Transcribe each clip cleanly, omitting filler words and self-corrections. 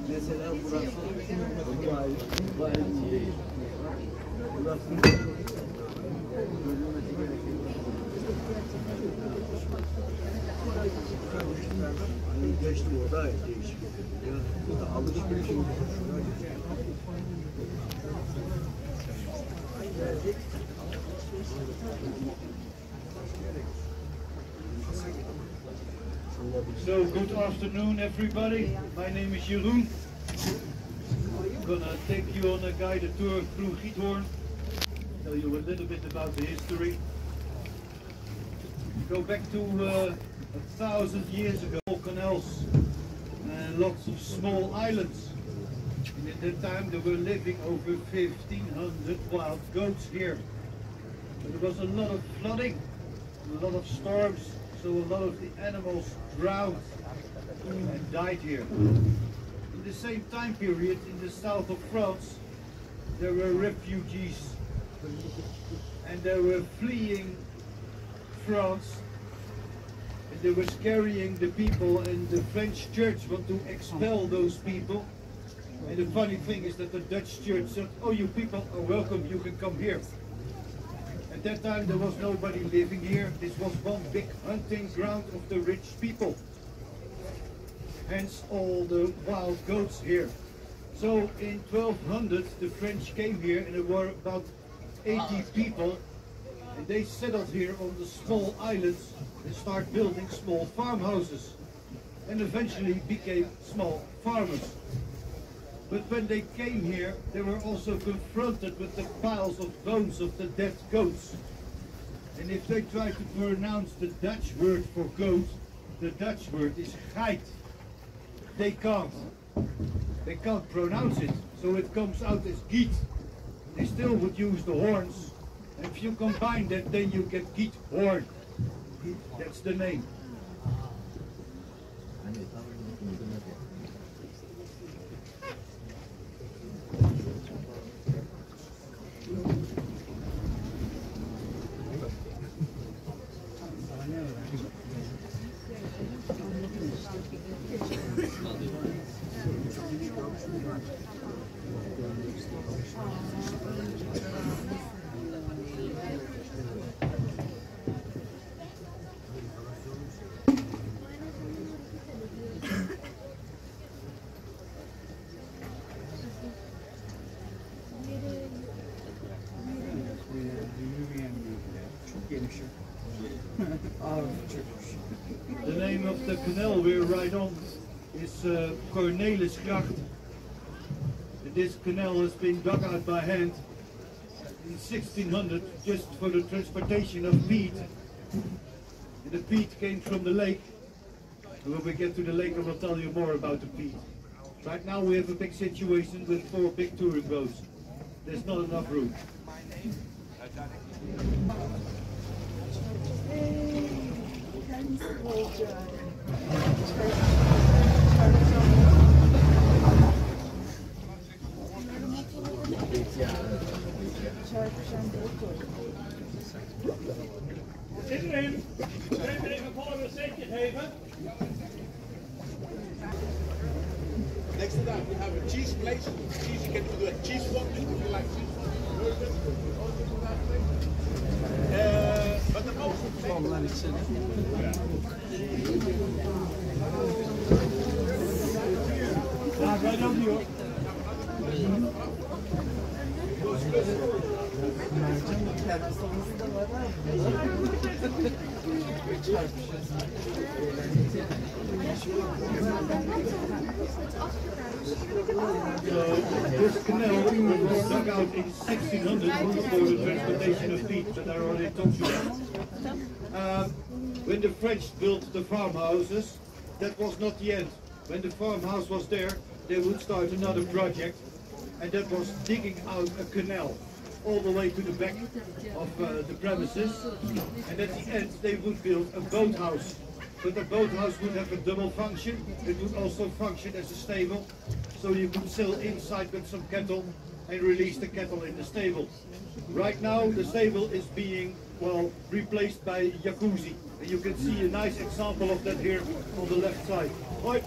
Mesela burası bu ailece. Burası bölünmesi gerekiyor. Geçtim orada değişik. Bu da alışveriş. So, good afternoon everybody. My name is Jeroen. I'm gonna take you on a guided tour through Giethoorn. Tell you a little bit about the history. Go back to 1,000 years ago, canals and lots of small islands. And at that time there were living over 1,500 wild goats here. But there was a lot of flooding, a lot of storms, so a lot of the animals drowned and died here. In the same time period, in the south of France, there were refugees and they were fleeing France and they were scaring the people, and the French church want to expel those people. And the funny thing is that the Dutch church said, oh, you people are welcome, you can come here. At that time there was nobody living here. This was one big hunting ground of the rich people. Hence all the wild goats here. So in 1200 the French came here and there were about 80 people. And they settled here on the small islands and started building small farmhouses. And eventually became small farmers. But when they came here, they were also confronted with the piles of bones of the dead goats. And if they try to pronounce the Dutch word for goat, the Dutch word is geit. They can't. They can't pronounce it, so it comes out as giet. They still would use the horns. And if you combine that, then you get Giethoorn. That's the name. The name of the canal we're right on is Cornelisgracht. This canal has been dug out by hand in 1600 just for the transportation of peat. And the peat came from the lake. And when we get to the lake I will tell you more about the peat. Right now we have a big situation with 4 big touring boats. There's not enough room. Zit erin. Even volgen een zeetje geven. Next to that, we have a cheese place. Cheese, you can do a cheese walk if you like cheese walk. But the most This canal was dug out in 1600 for the transportation of peat that I already talked about. When the French built the farmhouses, that was not the end. When the farmhouse was there, they would start another project, and that was digging out a canal all the way to the back of the premises, and at the end they would build a boathouse. But the boathouse would have a double function. It would also function as a stable, so you could sail inside with some cattle and release the cattle in the stable. Right now the stable is being well, replaced by jacuzzi. And you can see a nice example of that here on the left side. Right.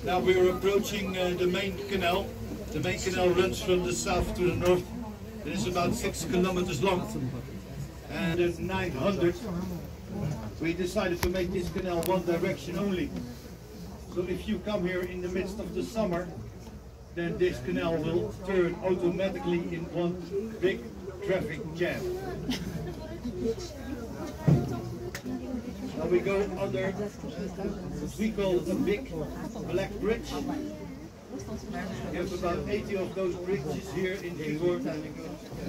Now we are approaching the main canal. The main canal runs from the south to the north. It is about 6 kilometers long. And in 900, we decided to make this canal one direction only. So if you come here in the midst of the summer, then this canal will turn automatically in one big traffic jam. Now we go under what we call a big black bridge. We have about 80 of those bridges here in Giethoorn.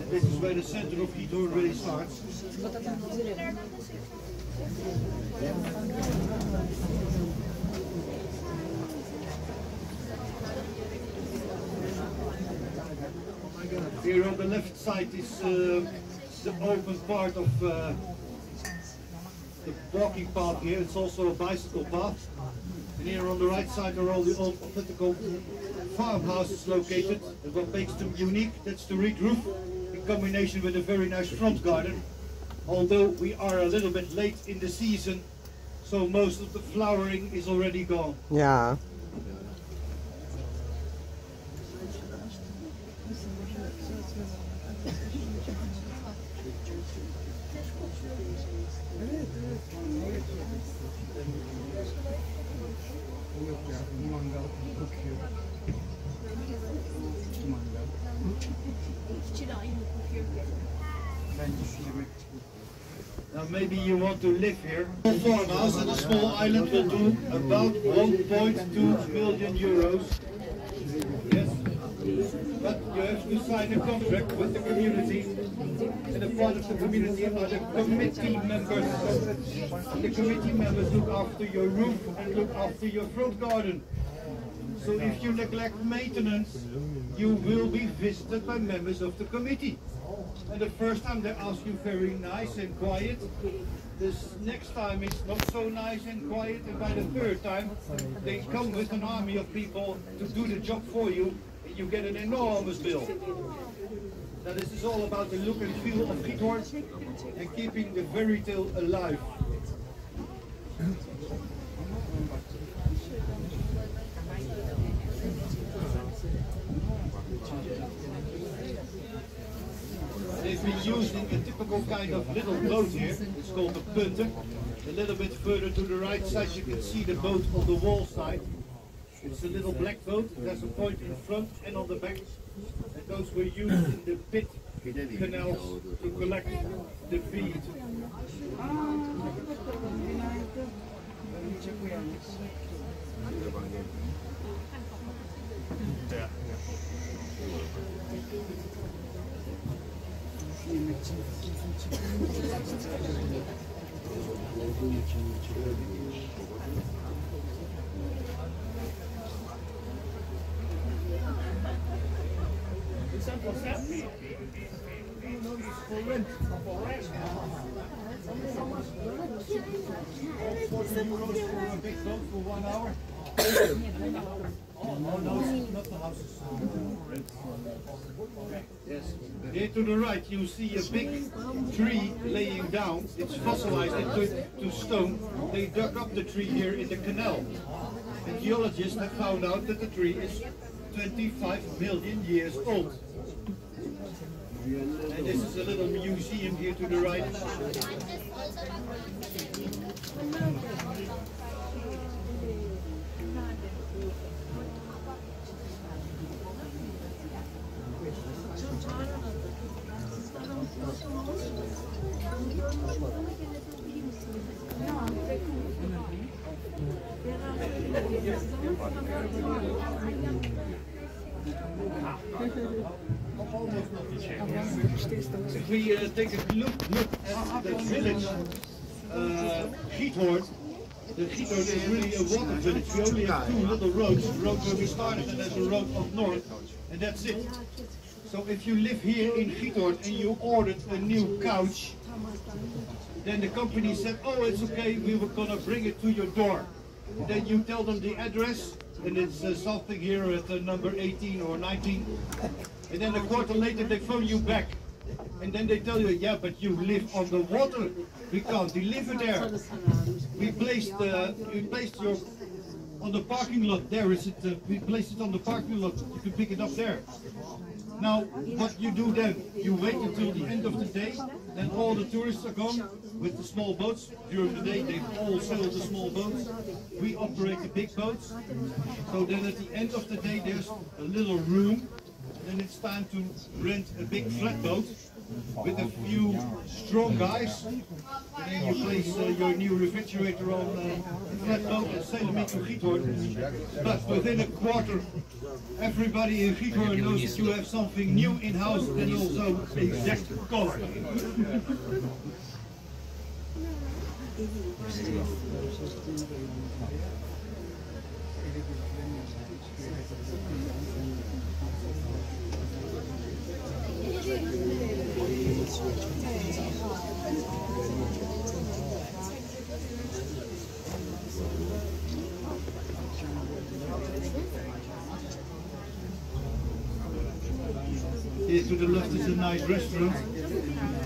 This is where the center of Giethoorn really starts. Here on the left side is the open part of the walking path here. It's also a bicycle path. And here on the right side are all the old political farmhouses located. And what makes them unique, that's the reed roof in combination with a very nice front garden. Although we are a little bit late in the season, so most of the flowering is already gone. Yeah. Now maybe you want to live here. A farmhouse and a small island will do about 1.2 million euros. Yes, but you have to sign a contract with the community, and a part of the community are the committee members. The committee members look after your roof and look after your front garden. So if you neglect maintenance, you will be visited by members of the committee. And the first time they ask you very nice and quiet. This next time it's not so nice and quiet, and by the third time they come with an army of people to do the job for you, and you get an enormous bill. Now this is all about the look and feel of Giethoorn and keeping the fairy tale alive. They've been using a typical kind of little boat here. It's called a punter. A little bit further to the right side you can see the boat on the wall side. It's a little black boat. There's a point in front and on the back. And those were used in the pit canals to collect the feed. Yes. Here to the right you see a big tree laying down. It's fossilized into stone. They dug up the tree here in the canal. And geologists have found out that the tree is 25 million years old. And this is a little museum here to the right. If we take a look at the village Giethoorn, the Giethoorn is really a water village. We only have two little roads, the road where we started and there's a road up north, and that's it. So if you live here in Giethoorn and you ordered a new couch, then the company said, oh, it's okay, we were gonna bring it to your door. Then you tell them the address, and it's something here at number 18 or 19. And then a quarter later they phone you back. And then they tell you, yeah, but you live on the water. We can't deliver there. We placed your on the parking lot. There is it. We placed it on the parking lot. You can pick it up there. Now, what you do then? You wait until the end of the day. Then all the tourists are gone with the small boats. During the day, they all sail the small boats. We operate the big boats. So then at the end of the day, there's a little room. Then it's time to rent a big flatboat with a few strong guys. And then you place your new refrigerator on the flatboat and sail them into Giethoorn. But within a quarter, everybody in Giethoorn knows that you have something new in-house and also exact color. Here to the left is a nice restaurant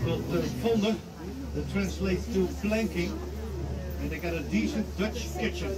called Vonde, that translates to planking, and they got a decent Dutch kitchen.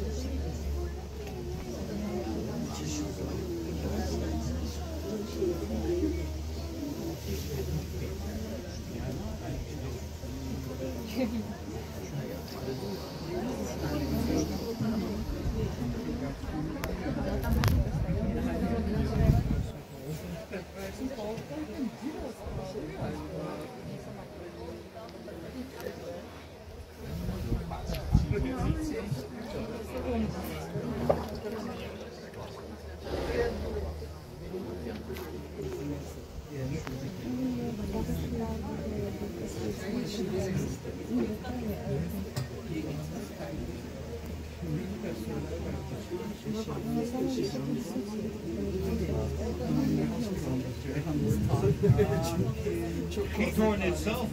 Giethoorn itself,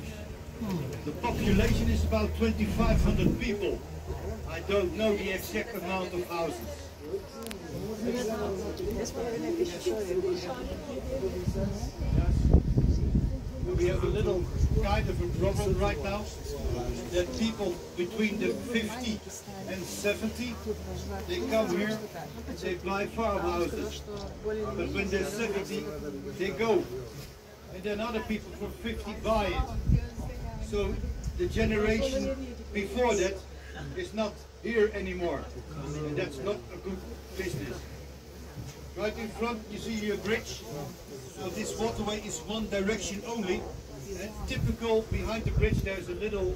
the population is about 2,500 people. I don't know the exact amount of houses. We have a little kind of a problem right now that people between the 50 and 70, they come here and they buy farmhouses. But when they're 70, they go. And then other people from 50 buy it. So the generation before that is not here anymore. And that's not a good business. Right in front you see a bridge. So this waterway is one direction only. And typical behind the bridge there's a little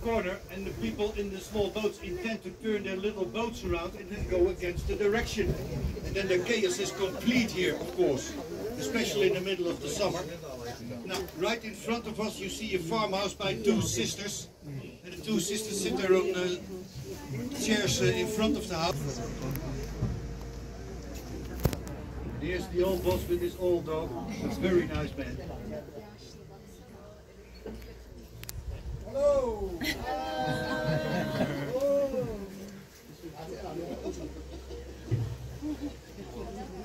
corner, and the people in the small boats intend to turn their little boats around and then go against the direction. And then the chaos is complete here, of course, especially in the middle of the summer. Now, right in front of us you see a farmhouse by two sisters, and the two sisters sit there on chairs in front of the house. Here's the old boss with his old dog. It's a very nice man. Hello!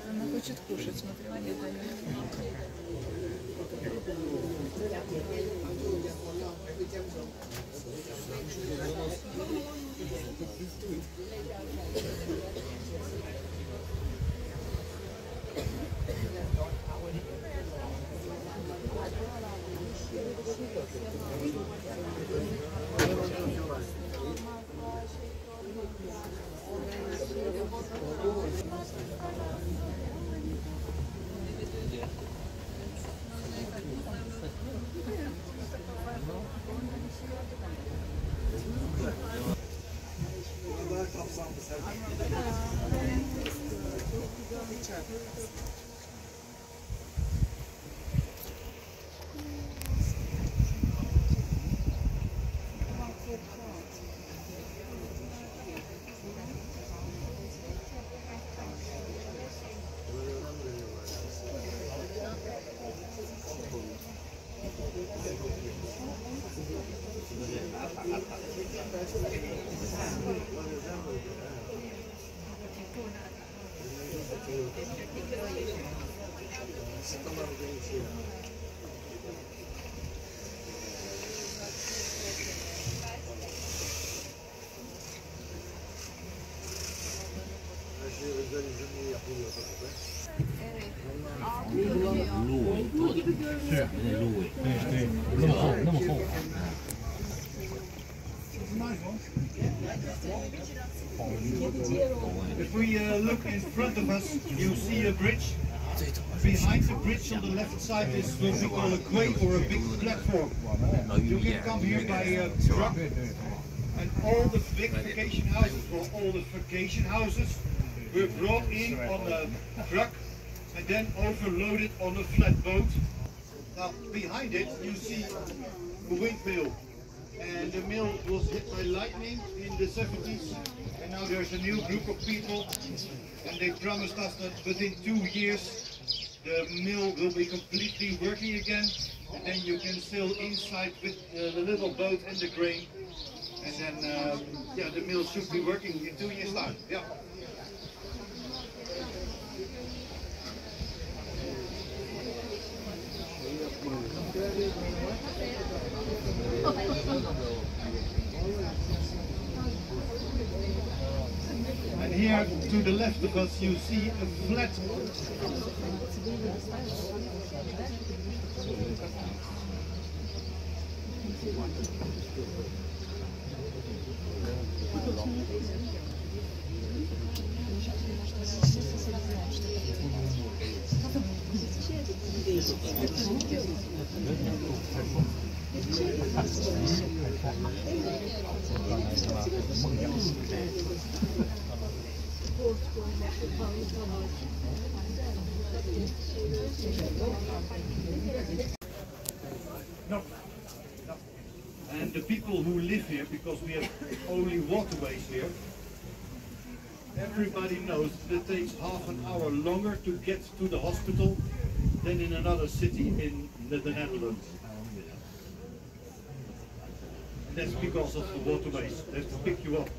Она хочет кушать, смотри, мне дает. Sıkılar değişiyor. Her şey özel izinle yapılıyor tabii. If we look in front of us, you see a bridge. Behind the bridge on the left side is what we call a quay or a big platform. You can come here by truck, and all the big vacation houses, or all the vacation houses, were brought in on a truck and then overloaded on a flatboat. Now behind it you see a windmill, and the mill was hit by lightning in the 70s, and now there's a new group of people, and they promised us that within 2 years the mill will be completely working again, and then you can sail inside with the little boat and the grain, and then yeah, the mill should be working in 2 years time. Yeah. And here to the left of us you see a flat. And the people who live here, because we have only waterways here, everybody knows that it takes half an hour longer to get to the hospital than in another city in the Netherlands. And that's because of the waterways. They have to pick you up.